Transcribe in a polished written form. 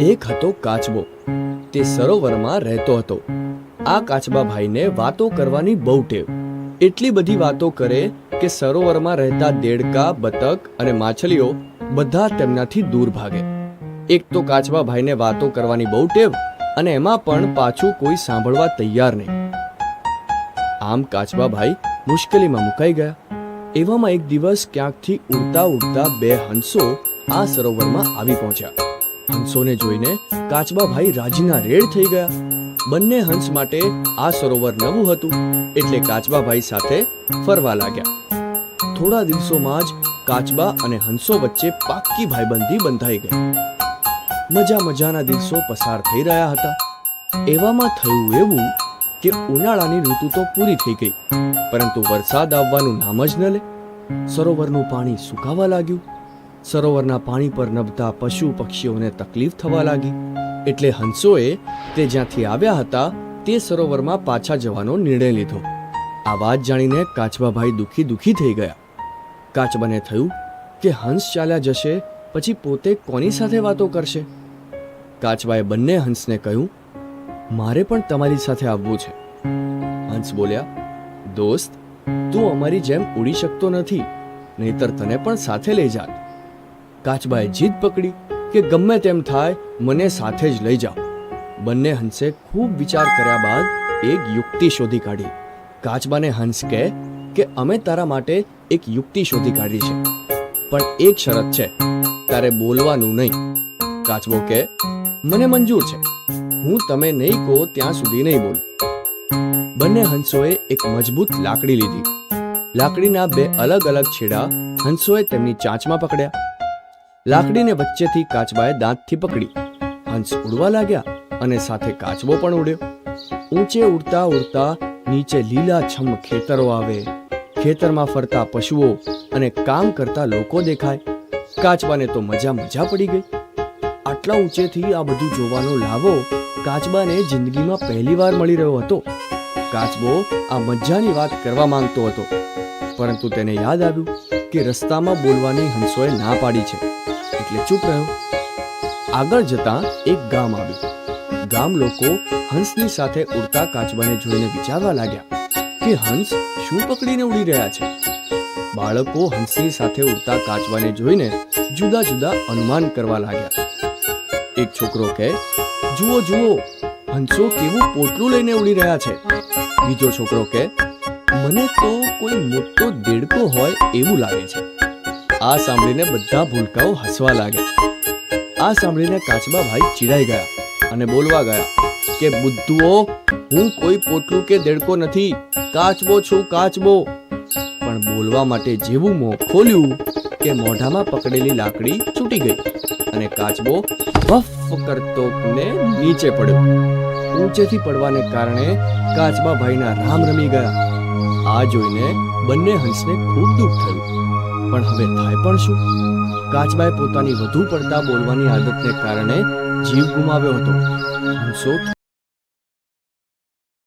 એક હતો કાચબો. તે સરોવરમાં રહેતો હતો. આ કાચબા ભાઈને વાતો કરવાની બહુ ટેવ. એટલી બધી વાતો કરે કે સરોવરમાં રહેતા દેડકા, બતક અને માછલીઓ બધા તેમનાથી દૂર ભાગે. એક તો કાચબા ભાઈને વાતો કરવાની બહુ ટેવ અને એમાં પણ પાછું કોઈ સાંભળવા તૈયાર નહીં. આમ કાચબા ભાઈ મુશ્કેલીમાં મુકાઈ ગયા. એવામાં એક દિવસ ક્યાંકથી ઉડતા ઉડતા બે હંસો આ સરોવરમાં આવી પહોંચ્યા. હંસોને જોઈને કાચબા ભાઈ રાજીના રેડ થઈ ગયા. બંને હંસ માટે આ સરોવર નવું હતું એટલે કાચબા ભાઈ સાથે ફરવા લાગ્યા. થોડા દિવસોમાં જ કાચબા અને હંસો વચ્ચે પાક્કી ભાઈબંધી બંધાઈ ગઈ. મજાના દિવસો પસાર થઈ રહ્યા હતા. એવામાં થયું એવું કે ઉનાળાની ઋતુ તો પૂરી થઈ ગઈ, પરંતુ વરસાદ આવવાનું નામ જ ન લે. સરોવરનું પાણી સુકાવા લાગ્યું. સરોવરના પાણી પર નભતા પશુ પક્ષીઓને તકલીફ થવા લાગી. એટલે હંસોએ તે જ્યાંથી આવ્યા હતા તે સરોવરમાં પાછા જવાનો નિર્ણય લીધો. આ વાત જાણીને કાચબાભાઈ દુખી થઈ ગયા. કાચબાને થયું કે હંસ ચાલ્યા જશે પછી પોતે કોની સાથે વાતો કરશે. કાચબાએ બંને હંસને કહ્યું, મારે પણ તમારી સાથે આવવું છે. હંસ બોલ્યા, દોસ્ત, તું અમારી જેમ ઉડી શકતો નથી, નહીતર તને પણ સાથે લઈ જાત. કાચબાએ જીદ પકડી કે ગમે તેમ થાય, મને સાથે જ લઈ જાઓ. બંને હંસે ખૂબ વિચાર કર્યા બાદ એક યુક્તિ શોધી કાઢી. કાચબાને હંસ કહે કે અમે તારા માટે એક યુક્તિ શોધી કાઢી છે, પણ એક શરત છે, તારે બોલવાનું નહીં. કાચબો કહે, મને મંજૂર છે, હું તમે નહીં કહો ત્યાં સુધી નહીં બોલું. બંને હંસોએ એક મજબૂત લાકડી લીધી. લાકડીના બે અલગ અલગ છેડા હંસોએ તેમની ચાંચમાં પકડ્યા. લાકડીને વચ્ચેથી કાચબાએ દાંતથી પકડી. હંસ ઉડવા લાગ્યા અને સાથે કાચબો પણ ઉડ્યો. ઊંચે ઉડતા ઉડતા નીચે લીલાછમ ખેતરો આવે. ખેતરમાં ફરતા પશુઓ અને કામ કરતા લોકો દેખાય. કાચબાને તો મજા પડી ગઈ. આટલા ઊંચેથી આ બધું જોવાનો લાવો કાચબાને જિંદગીમાં પહેલીવાર મળી રહ્યો હતો. કાચબો આ મજાની વાત કરવા માંગતો હતો, પરંતુ તેને યાદ આવ્યું કે રસ્તામાં બોલવાની હંસોએ ના પાડી છે, એટલે ચૂપ રહ્યો. આગળ જતા એક ગામ આવ્યું. ગામ લોકો હંસની સાથે ઉડતા કાચબાને જોઈને વિચારવા લાગ્યા કે હંસ શું પકડીને ઉડી રહ્યા છે. બાળકો હંસની સાથે ઉડતા કાચબાને જોઈને જુદા જુદા અનુમાન કરવા લાગ્યા. એક છોકરો કહે, જુઓ, હંસો કેવું પોટલું લઈને ઉડી રહ્યા છે. બીજો છોકરો કહે, મને તો કોઈ મોટો દેડકો હોય એવું લાગે છે. આ સાંભળીને બધા ભૂલકાઓ હસવા લાગ્યા. આ સાંભળીને કાચબા ભાઈ ચીડાઈ ગયા અને બોલવા ગયા કે બુદ્ધુઓ, હું કોઈ પોટલું કે દેડકો નથી, કાચબો છું, કાચબો. પણ બોલવા માટે જેવું મોં ખોલ્યું કે મોઢામાં પકડેલી લાકડી છૂટી ગઈ અને કાચબો વફ કરતો ને નીચે પડ્યો. ઊંચેથી પડવાને કારણે કાચબા ભાઈના રામ રમી ગયા. આ જોઈને બંને હંસને ખૂબ દુઃખ થયું, પણ હવે થાય પણ શું? કાચબાએ પોતાની વધુ પડતા બોલવાની આદતને કારણે જીવ ગુમાવ્યો હતો. હંસો